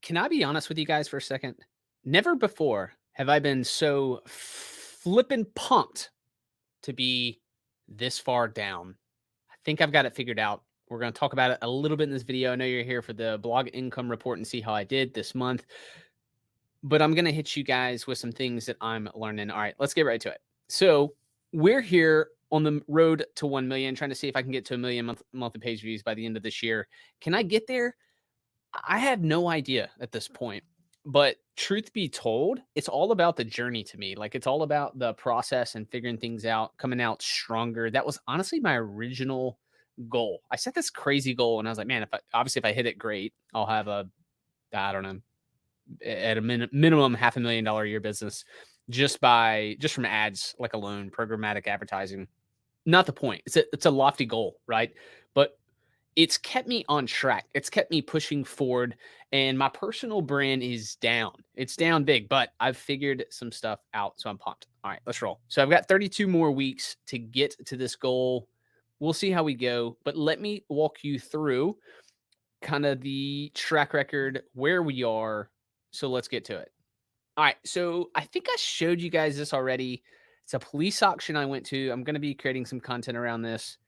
Can I be honest with you guys for a second? Never before have I been so flippin' pumped to be this far down. I think I've got it figured out. We're going to talk about it a little bit in this video. I know you're here for the blog income report and see how I did this month, but I'm going to hit you guys with some things that I'm learning. All right, let's get right to it. So, we're here on the road to 1 million, trying to see if I can get to a million monthly page views by the end of this year. Can I get there? I have no idea at this point. But truth be told, it's all about the journey to me. Like it's all about the process and figuring things out, coming out stronger. That was honestly my original goal. I set this crazy goal and I was like, man, if I hit it, great. I'll have I don't know, at a minimum $500,000 a year business just from ads like alone, programmatic advertising. Not the point. It's a lofty goal, right? But it's kept me on track. It's kept me pushing forward, and my personal brand is down. It's down big, but I've figured some stuff out, so I'm pumped. All right, let's roll. So I've got 32 more weeks to get to this goal. We'll see how we go, but let me walk you through kind of the track record, where we are. So let's get to it. All right, so I think I showed you guys this already. It's a police auction I went to. I'm going to be creating some content around this.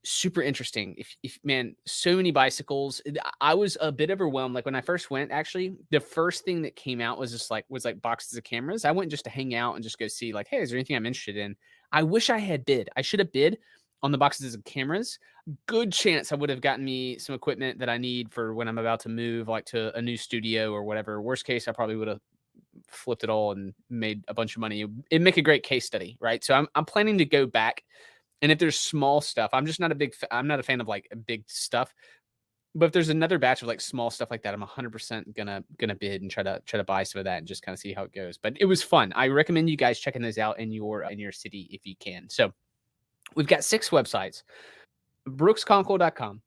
Super interesting. If man, so many bicycles. I was a bit overwhelmed. Like when I first went, actually, the first thing that came out was just like boxes of cameras. I went just to hang out and just go see, like, hey, is there anything I'm interested in? I wish I had bid. I should have bid on the boxes of cameras. Good chance I would have gotten me some equipment that I need for when I'm about to move, like to a new studio or whatever. Worst case, I probably would have flipped it all and made a bunch of money. It'd make a great case study, right? So I'm planning to go back, and if there's small stuff, I'm just not a I'm not a fan of like big stuff. But if there's another batch of like small stuff like that, I'm 100% gonna bid and try to buy some of that and just kind of see how it goes. But it was fun. I recommend you guys checking those out in your city if you can. So we've got 6 websites: brooksconkle.com,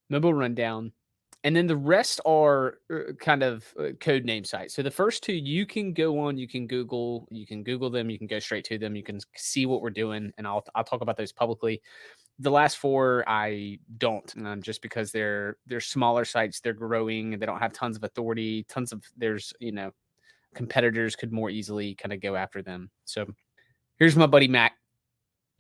Mobile Rundown, and then the rest are kind of code name sites. So the first 2 you can go on, you can Google them, you can go straight to them, you can see what we're doing, and I'll talk about those publicly. The last 4 I don't, just because they're smaller sites, they're growing, they don't have tons of authority, tons of competitors could more easily kind of go after them. So here's my buddy Mac.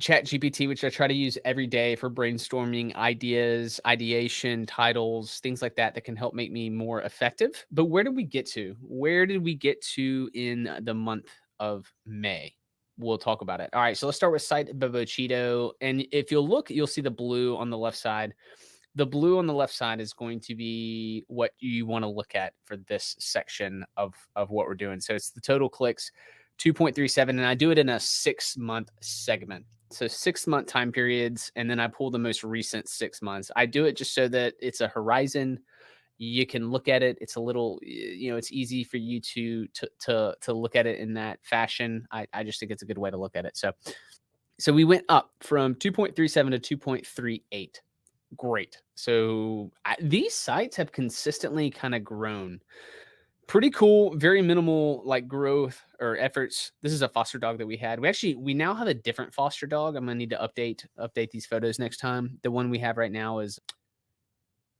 Chat GPT, which I try to use every day for brainstorming ideas, ideation, titles, things like that that can help make me more effective. But where did we get to? Where did we get to in the month of May? We'll talk about it. All right, so let's start with site Cheeto. And if you'll look, you'll see the blue on the left side. The blue on the left side is going to be what you want to look at for this section of what we're doing. So it's the total clicks, 2.37, and I do it in a 6-month segment. So 6-month time periods, and then I pull the most recent 6 months. I do it just so that it's a horizon. You can look at it. It's a little, it's easy for you to look at it in that fashion. I just think it's a good way to look at it. So we went up from 2.37 to 2.38. Great. So these sites have consistently kind of grown. Pretty cool, very minimal like growth or efforts. This is a foster dog that we had. We now have a different foster dog. I'm gonna need to update these photos next time. The one we have right now is,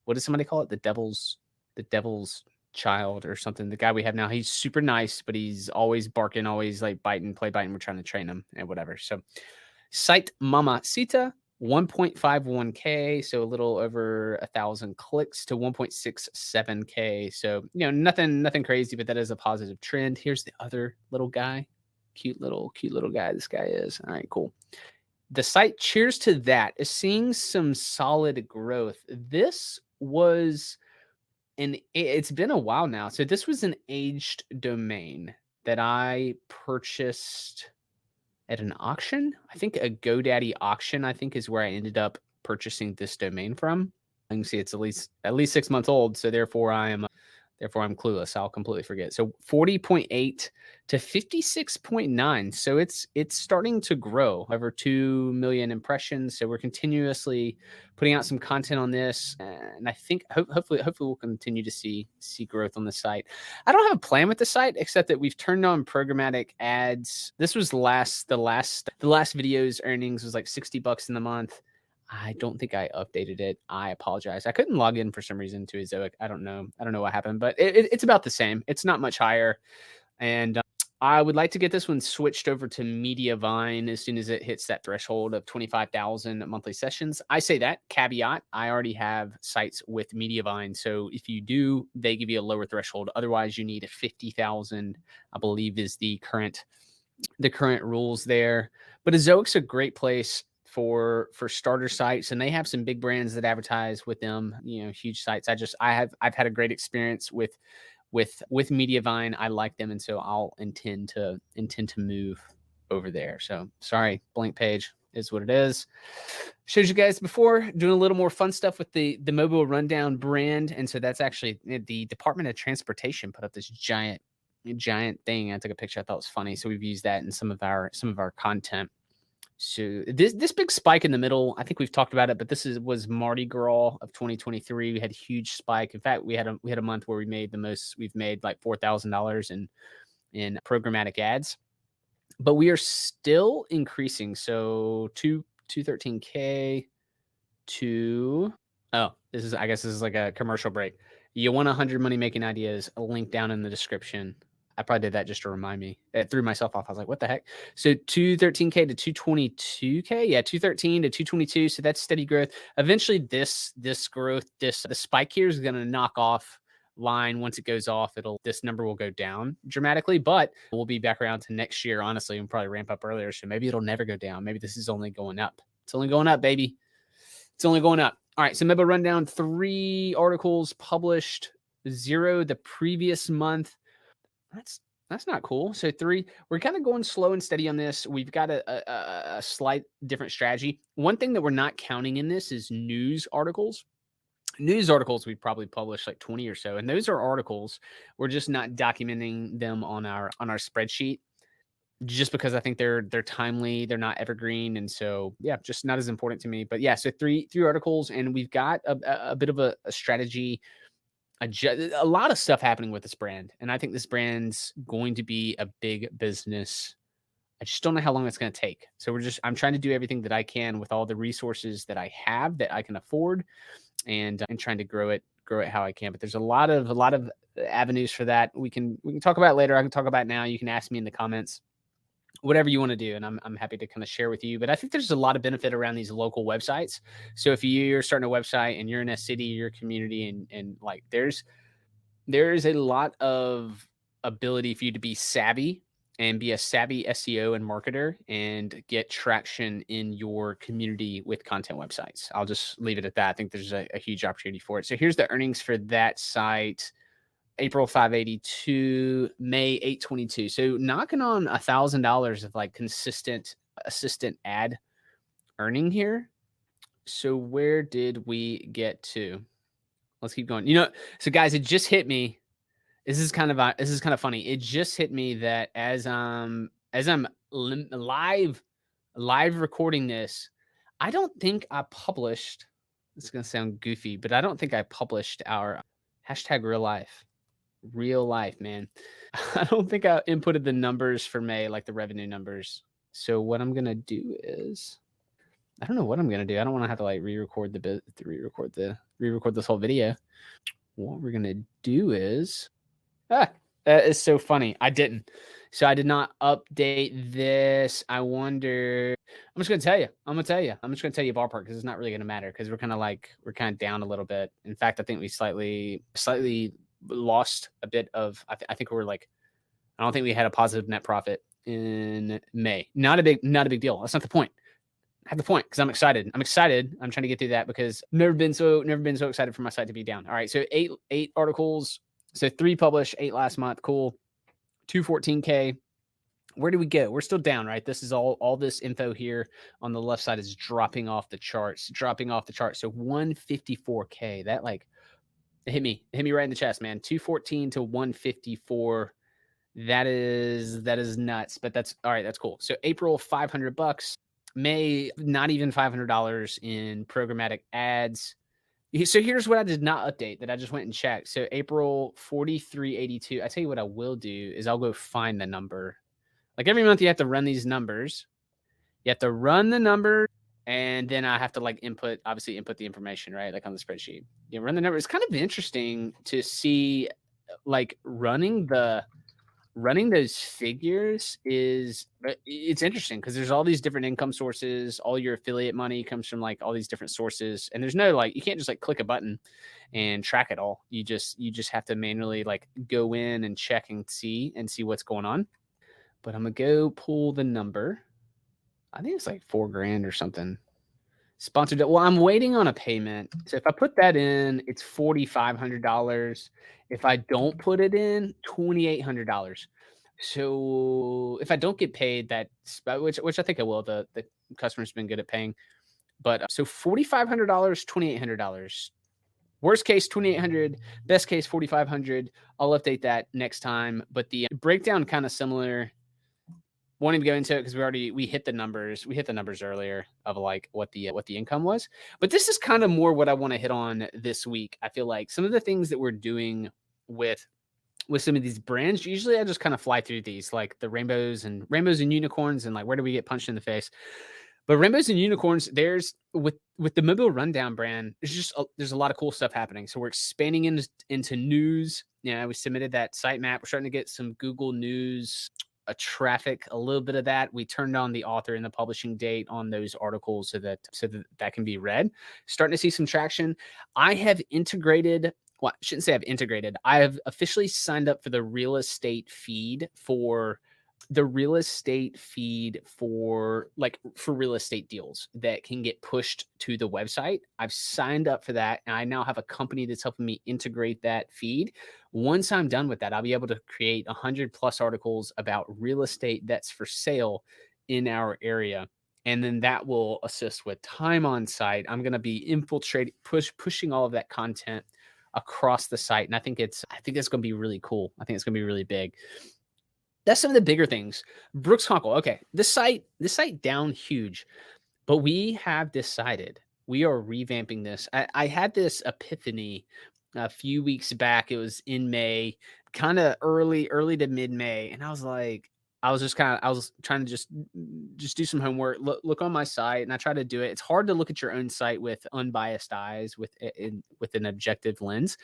what does somebody call it? The devil's child or something. The guy we have now, he's super nice, but he's always barking, always like biting, play biting. We're trying to train him and whatever. So site Mamacita, 1.51K, so a little over 1,000 clicks to 1.67K. So, nothing crazy, but that is a positive trend. Here's the other little guy. Cute little guy this guy is. All right, cool. The site, cheers to that, is seeing some solid growth. It's been a while now. So this was an aged domain that I purchased at an auction. I think a GoDaddy auction, I think, is where I ended up purchasing this domain from. You can see it's at least 6 months old, so therefore I'm clueless. I'll completely forget. So 40.8 to 56.9. So it's starting to grow, over 2 million impressions. So we're continuously putting out some content on this, and I think hopefully we'll continue to see growth on the site. I don't have a plan with the site except that we've turned on programmatic ads. This was the last video's earnings was like $60 in the month. I don't think I updated it. I apologize. I couldn't log in for some reason to Ezoic. I don't know. I don't know what happened, but it's about the same. It's not much higher. And I would like to get this one switched over to Mediavine as soon as it hits that threshold of 25,000 monthly sessions. I say that caveat. I already have sites with Mediavine. So if you do, they give you a lower threshold. Otherwise, you need a 50,000, I believe is the current rules there. But Ezoic's a great place for starter sites, and they have some big brands that advertise with them, huge sites. I've had a great experience with Mediavine. I like them, and so I'll intend to move over there. So sorry, blank page is what it is. Showed you guys before doing a little more fun stuff with the mobile rundown brand, and so that's actually the Department of Transportation put up this giant thing. I took a picture. I thought it was funny, so we've used that in some of our content. So this big spike in the middle, I think we've talked about it, but was Mardi Gras of 2023. We had a huge spike. In fact, we had a month where we made the most we've made, like $4,000 in programmatic ads, but we are still increasing. So 213K to I guess this is like a commercial break. You want 100 money making ideas? A link down in the description. I probably did that just to remind me. It threw myself off. I was like, what the heck? So 213K to 222K. Yeah, 213 to 222. So that's steady growth. Eventually this growth, the spike here is going to knock off line. Once it goes off, this number will go down dramatically, but we'll be back around to next year, honestly, and probably ramp up earlier. So maybe it'll never go down. Maybe this is only going up. It's only going up, baby. It's only going up. All right, so Mebo rundown, 3 articles published, 0 the previous month. That's not cool. So 3, we're kind of going slow and steady on this. We've got a slight different strategy. One thing that we're not counting in this is news articles. News articles we probably published like 20 or so, and those are articles. We're just not documenting them on our spreadsheet, just because I think they're timely, they're not evergreen, and so yeah, just not as important to me. But yeah, so three articles, and we've got a bit of a strategy, a lot of stuff happening with this brand, and I think this brand's going to be a big business. I just don't know how long it's going to take. So I'm trying to do everything that I can with all the resources that I have that I can afford, and trying to grow it how I can. But there's a lot of avenues for that. We can talk about it later. I can talk about it now. You can ask me in the comments, whatever you want to do, and I'm happy to kind of share with you. But I think there's a lot of benefit around these local websites. So if you're starting a website and you're in a city, your community, and like there's a lot of ability for you to be savvy and be a savvy SEO and marketer and get traction in your community with content websites. I'll just leave it at that. I think there's a huge opportunity for it. So here's the earnings for that site. April 582, May 822. So knocking on $1,000 of like consistent assistant ad earning here. So where did we get to? Let's keep going. So guys, it just hit me. This is kind of funny. It just hit me that as I'm live recording this, I don't think I published. This is gonna sound goofy, but I don't think I published our hashtag real life, man. I don't think I inputted the numbers for May, like the revenue numbers. So what I'm gonna do is, I don't know what I'm gonna do. I don't want to have to like re-record this whole video. What we're gonna do is, that is so funny. I didn't. So I did not update this. I wonder. I'm just gonna tell you. I'm just gonna tell you ballpark, because it's not really gonna matter, because we're kind of down a little bit. In fact, I think we slightly lost a bit of. I think we're like. I don't think we had a positive net profit in May. Not a big deal. That's not the point. I have the point, because I'm excited. I'm trying to get through that, because never been so excited for my site to be down. All right, so eight articles. So 3 published, 8 last month. Cool. 214K. Where do we go? We're still down, right? This is all this info here on the left side is dropping off the charts. So 154K. That like it hit me right in the chest, man. 214 to 154. That is nuts, but that's all right. That's cool. So April, $500. May, not even $500 in programmatic ads. So here's what I did not update that I just went and checked. So April 4382. I tell you what I will do is I'll go find the number. Like every month you have to run these numbers. You have to run the number. and then I have to like obviously input the information, right? Like on the spreadsheet. You run the number. It's kind of interesting to see like running those figures is it's interesting because there's all these different income sources. All your affiliate money comes from like all these different sources, and there's no like you can't just like click a button and track it all. You just have to manually like go in and check and see what's going on. But I'm gonna go pull the number. I think it's like 4 grand or something. Sponsored. Well, I'm waiting on a payment. So if I put that in, it's $4,500. If I don't put it in, $2,800. So if I don't get paid, which I think I will. The customer's been good at paying. But so $4,500, $2,800. Worst case 2,800, best case 4,500. I'll update that next time. But the breakdown kind of similar. Wanting to go into it because we hit the numbers. We hit the numbers earlier of like what the income was. But this is kind of more what I want to hit on this week. I feel like some of the things that we're doing with some of these brands. Usually I just kind of fly through these like the rainbows and unicorns and like where do we get punched in the face. But rainbows and unicorns, there's with the mobile rundown brand, there's a lot of cool stuff happening. So we're expanding into news. Yeah, we submitted that sitemap. We're starting to get some Google News traffic, a little bit of that. We turned on the author and the publishing date on those articles so that can be read. Starting to see some traction. I have integrated. Well, I shouldn't say I've integrated. I have officially signed up for the real estate feed for real estate deals that can get pushed to the website. I've signed up for that and I now have a company that's helping me integrate that feed. Once I'm done with that, I'll be able to create 100 plus articles about real estate that's for sale in our area. And then that will assist with time on site. I'm going to be pushing all of that content across the site. And I think it's going to be really cool. I think it's going to be really big. That's some of the bigger things. Brooks Conkle. Okay, this site down huge, but we have decided we are revamping this. I had this epiphany a few weeks back. It was in May, kind of early to mid May, and I was like, I was trying to just do some homework, look on my site, and I try to do it. It's hard to look at your own site with unbiased eyes, with an objective lens.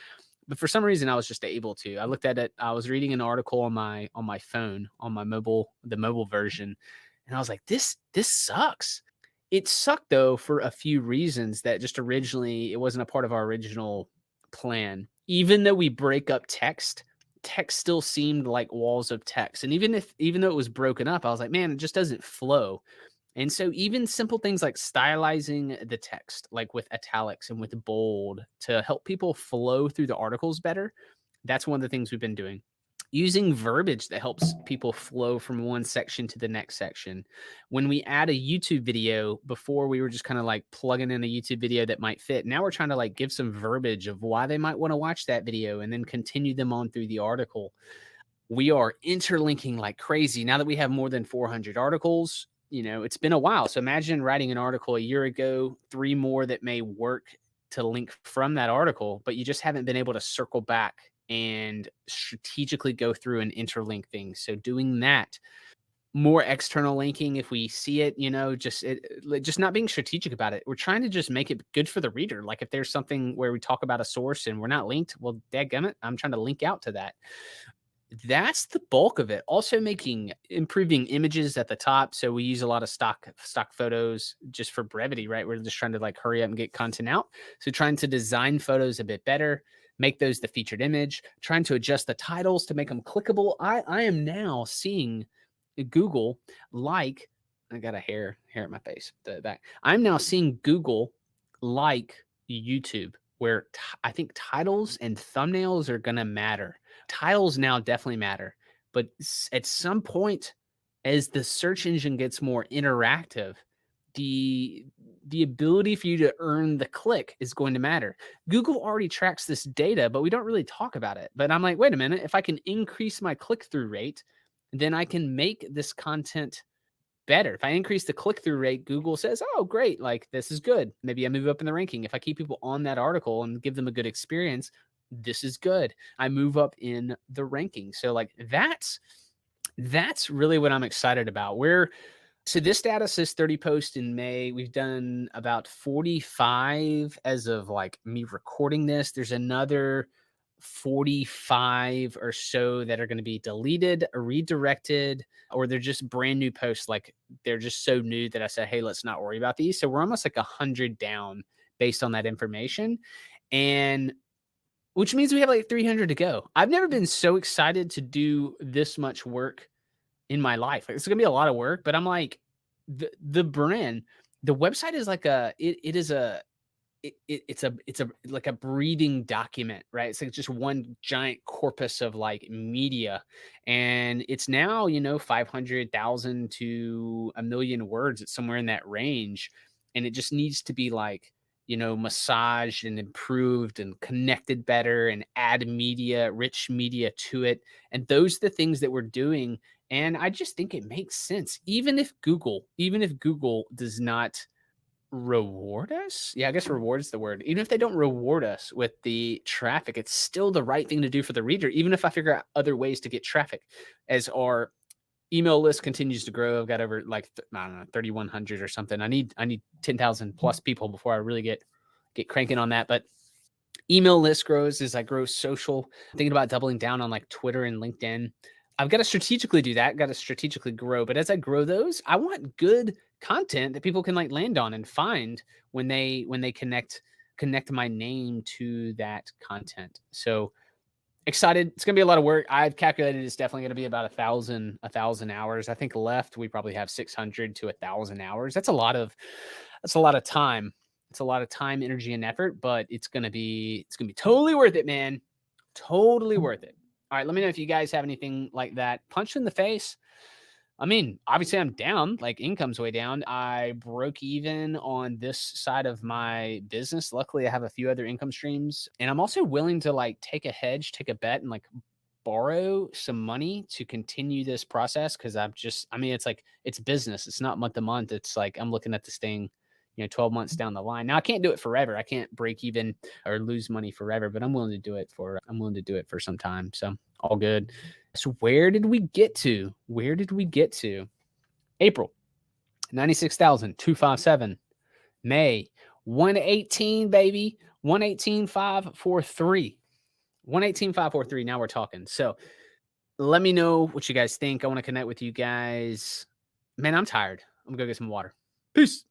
But for some reason, I was just able to. I looked at it. I was reading an article on my phone, on my the mobile version, and I was like, this sucks. It sucked though for a few reasons that just originally it wasn't a part of our original plan. Even though we break up text still seemed like walls of text. And even though it was broken up, I was like, man, it just doesn't flow. And so even simple things like stylizing the text, like with italics and with bold to help people flow through the articles better, that's one of the things we've been doing. Using verbiage that helps people flow from one section to the next section. When we add a YouTube video, before we were just kind of like plugging in a YouTube video that might fit. Now we're trying to like give some verbiage of why they might want to watch that video and then continue them on through the article. We are interlinking like crazy. Now that we have more than 400 articles, it's been a while. So imagine writing an article a year ago, 3 more that may work to link from that article, but you just haven't been able to circle back and strategically go through and interlink things. So doing that, more external linking if we see it, just not being strategic about it. We're trying to just make it good for the reader. Like if there's something where we talk about a source and we're not linked, well, dadgummit, I'm trying to link out to that. That's the bulk of it. Also improving images at the top. So we use a lot of stock photos just for brevity, right? We're just trying to like hurry up and get content out. So trying to design photos a bit better, make those the featured image, trying to adjust the titles to make them clickable. I am now seeing Google like I got a hair at my face. The back. I'm now seeing Google like YouTube, where I think titles and thumbnails are gonna matter. Titles now definitely matter, but at some point, as the search engine gets more interactive, the the ability for you to earn the click is going to matter. Google already tracks this data, but we don't really talk about it. But I'm like, wait a minute, if I can increase my click-through rate, then I can make this content better. If I increase the click-through rate, Google says, oh, great, like this is good. Maybe I move up in the ranking. If I keep people on that article and give them a good experience, this is good. I move up in the ranking. So like that's really what I'm excited about. So this data says 30 posts in May. We've done about 45 as of like me recording this. There's another 45 or so that are going to be deleted, or redirected, or they're just brand new posts. Like they're just so new that I said, hey, let's not worry about these. So we're almost like 100 down based on that information. And which means we have like 300 to go. I've never been so excited to do this much work in my life. Like, it's gonna be a lot of work, but I'm like, the brand, the website is like it is a it's a like a breathing document, right? It's like just one giant corpus of like media, and it's now 500,000 to a million words. It's somewhere in that range, and it just needs to be like massaged and improved and connected better, and add media, rich media to it. And those are the things that we're doing. And I just think it makes sense, even if Google does not reward us? Yeah, I guess reward is the word. Even if they don't reward us with the traffic, it's still the right thing to do for the reader, even if I figure out other ways to get traffic. As our email list continues to grow, I've got over like I don't know, 3,100 or something. I need 10,000 plus people before I really get cranking on that. But email list grows as I grow social. I'm thinking about doubling down on like Twitter and LinkedIn. I've got to strategically do that, got to strategically grow. But as I grow those, I want good content that people can like land on and find when they connect my name to that content. So excited. It's gonna be a lot of work. I've calculated it's definitely gonna be about a thousand hours. I think left we probably have 600 to 1,000 hours. That's a lot of time. It's a lot of time, energy, and effort, but it's gonna be totally worth it, man. Totally worth it. All right, let me know if you guys have anything like that. Punch in the face. I mean, obviously, I'm down. Like, income's way down. I broke even on this side of my business. Luckily, I have a few other income streams, and I'm also willing to like take a hedge, take a bet, and like borrow some money to continue this process. Because I mean, it's like it's business. It's not month to month. It's like I'm looking at this thing, 12 months down the line. Now, I can't do it forever. I can't break even or lose money forever, but I'm willing to do it for some time. So all good. So where did we get to? Where did we get to? April, 96,257. May, 118, baby. 118,543. 118,543. Now we're talking. So let me know what you guys think. I want to connect with you guys. Man, I'm tired. I'm going to go get some water. Peace.